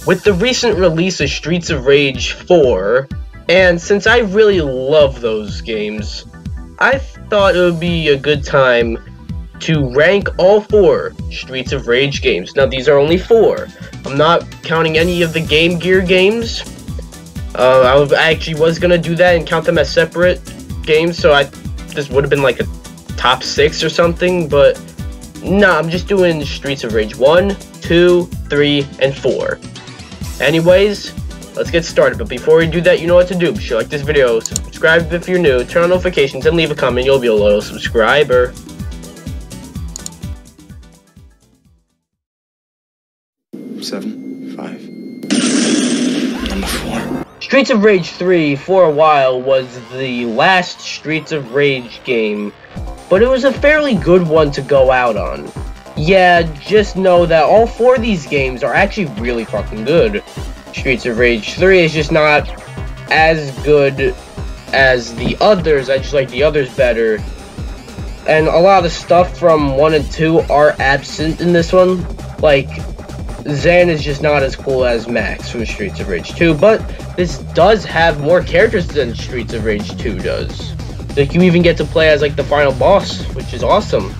With the recent release of Streets of Rage 4, and since I really love those games, I thought it would be a good time to rank all 4 Streets of Rage games. Now, these are only 4. I'm not counting any of the Game Gear games. I actually was gonna do that and count them as separate games, so this would have been like a top 6 or something, but no, I'm just doing Streets of Rage 1, 2, 3, and 4. Anyways, let's get started, but before we do that, you know what to do. Be sure to like this video, subscribe if you're new, turn on notifications, and leave a comment. You'll be a loyal subscriber. Seven, 5. Number 4. Streets of Rage 3, for a while, was the last Streets of Rage game, but it was a fairly good one to go out on. Yeah, just know that all 4 of these games are actually really fucking good. Streets of Rage 3 is just not as good as the others. I just like the others better. And a lot of the stuff from 1 and 2 are absent in this one. Like, Zan is just not as cool as Max from Streets of Rage 2, but this does have more characters than Streets of Rage 2 does. Like, you even get to play as, like, the final boss, which is awesome.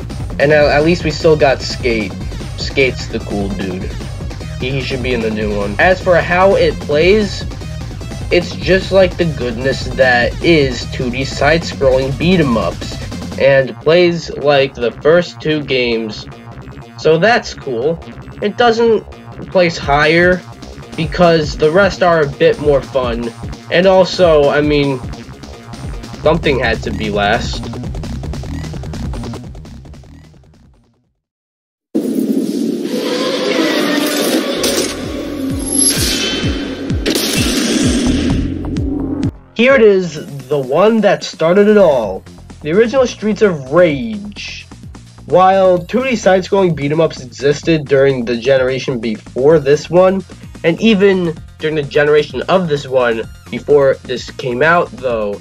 And at least we still got Skate. Skate's the cool dude. He should be in the new one. As for how it plays, it's just like the goodness that is 2D side-scrolling beat-em-ups, and plays like the first 2 games, so that's cool. It doesn't place higher, because the rest are a bit more fun, and also, I mean, something had to be last. Here it is, the one that started it all. The original Streets of Rage. While 2D side-scrolling beat-em-ups existed during the generation before this one, and even during the generation of this one before this came out though,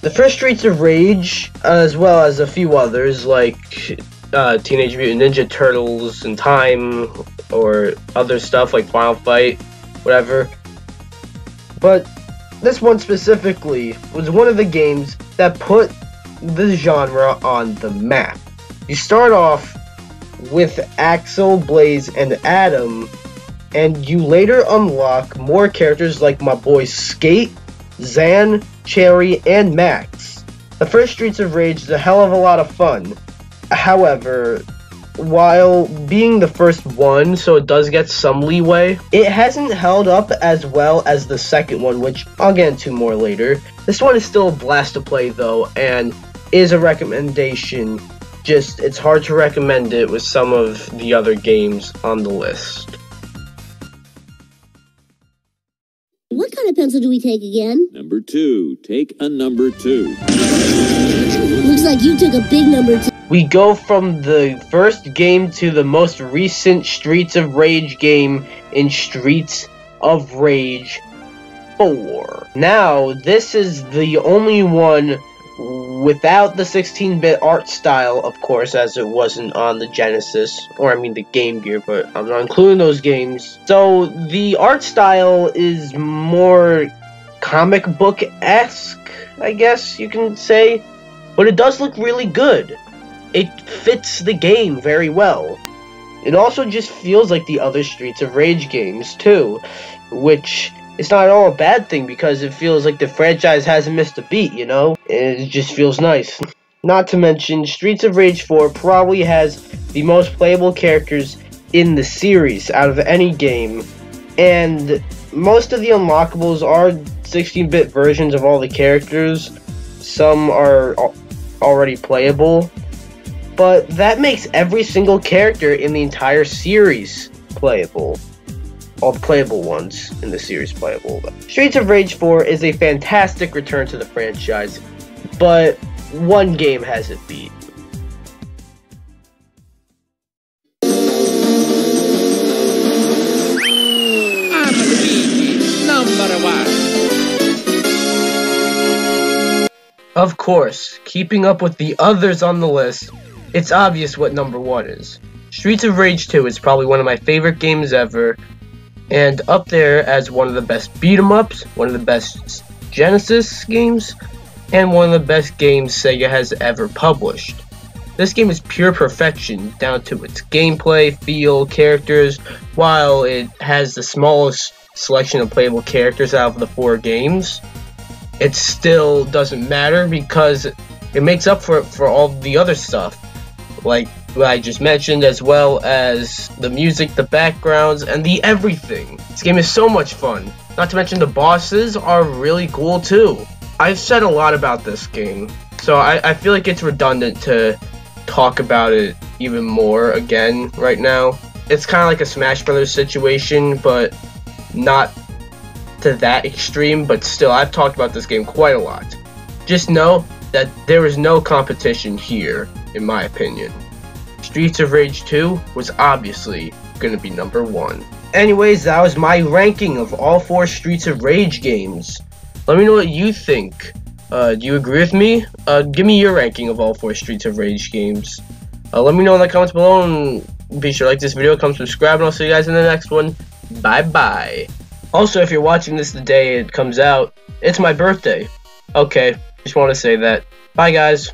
the first Streets of Rage, as well as a few others like Teenage Mutant Ninja Turtles in Time, or other stuff like Final Fight, whatever, but this one specifically was one of the games that put the genre on the map. You start off with Axel, Blaze, and Adam, and you later unlock more characters like my boys Skate, Zan, Cherry, and Max. The first Streets of Rage is a hell of a lot of fun. However, while being the first one, so it does get some leeway, it hasn't held up as well as the second one, which I'll get into more later. This one is still a blast to play though, and is a recommendation. Just, it's hard to recommend it with some of the other games on the list. What kind of pencil do we take again? Number 2. Take a number 2. Looks like you took a big number 2. We go from the first game to the most recent Streets of Rage game in Streets of Rage 4. Now, this is the only one without the 16-bit art style, of course, as it wasn't on the Genesis, or I mean the Game Gear, but I'm not including those games. So, the art style is more comic book-esque, I guess you can say, but it does look really good. It fits the game very well. It also just feels like the other Streets of Rage games, too, which is not at all a bad thing, because it feels like the franchise hasn't missed a beat, you know? It just feels nice. Not to mention, Streets of Rage 4 probably has the most playable characters in the series out of any game, and most of the unlockables are 16-bit versions of all the characters. Some are already playable, but that makes every single character in the entire series playable. All the playable ones in the series playable. Streets of Rage 4 is a fantastic return to the franchise, but one game has it beat. I'm Luigi, number 1. Of course, keeping up with the others on the list, it's obvious what number 1 is. Streets of Rage 2 is probably one of my favorite games ever, And up there as one of the best beat-em-ups, one of the best Genesis games, and one of the best games Sega has ever published. This game is pure perfection down to its gameplay, feel, characters. While it has the smallest selection of playable characters out of the 4 games, it still doesn't matter because it makes up for all the other stuff, like what I just mentioned, as well as the music, the backgrounds, and the everything. This game is so much fun. Not to mention the bosses are really cool too. I've said a lot about this game, so I feel like it's redundant to talk about it even more again right now. It's kind of like a Smash Brothers situation, but not to that extreme, but still, I've talked about this game quite a lot. Just know that there is no competition here, in my opinion. Streets of Rage 2 was obviously going to be number 1. Anyways, that was my ranking of all 4 Streets of Rage games. Let me know what you think. Do you agree with me? Give me your ranking of all 4 Streets of Rage games. Let me know in the comments below, and be sure to like this video, come subscribe, and I'll see you guys in the next one. Bye-bye. Also, if you're watching this the day it comes out, it's my birthday. Okay, just want to say that. Bye, guys.